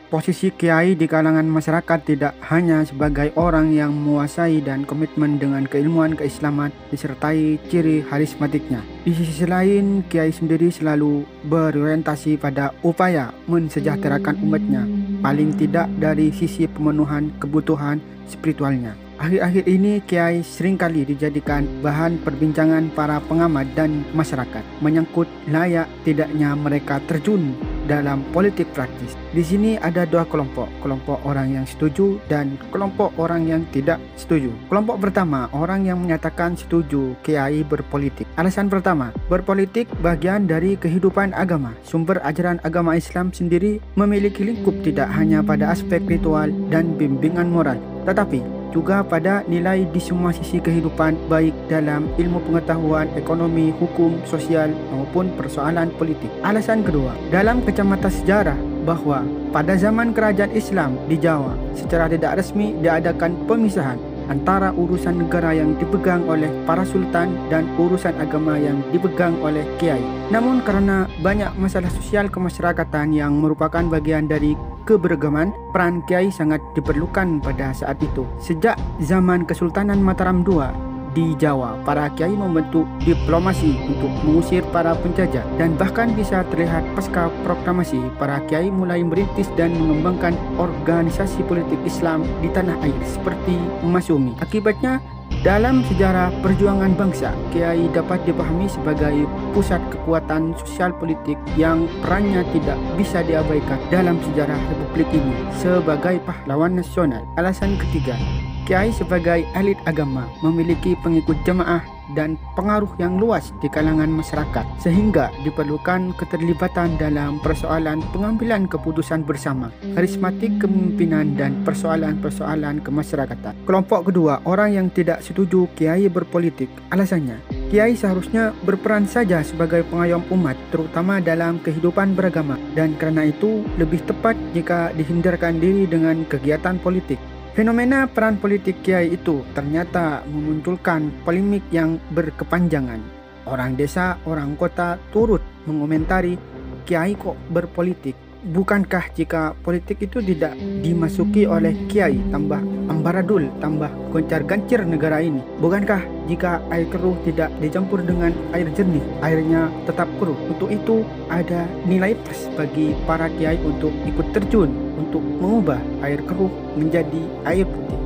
Posisi kiai di kalangan masyarakat tidak hanya sebagai orang yang menguasai dan komitmen dengan keilmuan keislaman disertai ciri karismatiknya. Di sisi lain, kiai sendiri selalu berorientasi pada upaya mensejahterakan umatnya, paling tidak dari sisi pemenuhan kebutuhan spiritualnya. Akhir-akhir ini, kiai seringkali dijadikan bahan perbincangan para pengamat dan masyarakat menyangkut layak tidaknya mereka terjun dalam politik praktis. Di sini ada dua kelompok orang yang setuju dan kelompok orang yang tidak setuju. Kelompok pertama, orang yang menyatakan setuju kiai berpolitik. Alasan pertama, berpolitik bagian dari kehidupan agama. Sumber ajaran agama Islam sendiri memiliki lingkup tidak hanya pada aspek ritual dan bimbingan moral, tetapi juga pada nilai di semua sisi kehidupan, baik dalam ilmu pengetahuan, ekonomi, hukum, sosial maupun persoalan politik. Alasan kedua, dalam kacamata sejarah, bahwa pada zaman kerajaan Islam di Jawa secara tidak resmi diadakan pemisahan antara urusan negara yang dipegang oleh para sultan dan urusan agama yang dipegang oleh kiai. Namun karena banyak masalah sosial kemasyarakatan yang merupakan bagian dari keberagaman, peran kiai sangat diperlukan pada saat itu. Sejak zaman Kesultanan Mataram II di Jawa, para kiai membentuk diplomasi untuk mengusir para penjajah, dan bahkan bisa terlihat pasca proklamasi para kiai mulai merintis dan mengembangkan organisasi politik Islam di tanah air seperti Masyumi. Akibatnya, dalam sejarah perjuangan bangsa, kiai dapat dipahami sebagai pusat kekuatan sosial politik yang perannya tidak bisa diabaikan dalam sejarah republik ini sebagai pahlawan nasional. Alasan ketiga, kiai sebagai elit agama memiliki pengikut jemaah dan pengaruh yang luas di kalangan masyarakat, sehingga diperlukan keterlibatan dalam persoalan pengambilan keputusan bersama, karismatik kepemimpinan dan persoalan-persoalan kemasyarakatan. Kelompok kedua, orang yang tidak setuju kiai berpolitik. Alasannya, kiai seharusnya berperan saja sebagai pengayom umat, terutama dalam kehidupan beragama, dan karena itu lebih tepat jika dihindarkan diri dengan kegiatan politik. Fenomena peran politik kiai itu ternyata memunculkan polemik yang berkepanjangan. Orang desa, orang kota turut mengomentari, kiai kok berpolitik? Bukankah jika politik itu tidak dimasuki oleh kiai, tambah ambaradul, tambah goncar-gancir negara ini? Bukankah jika air keruh tidak dicampur dengan air jernih, airnya tetap keruh? Untuk itu ada nilai plus bagi para kiai untuk ikut terjun untuk mengubah air keruh menjadi air putih.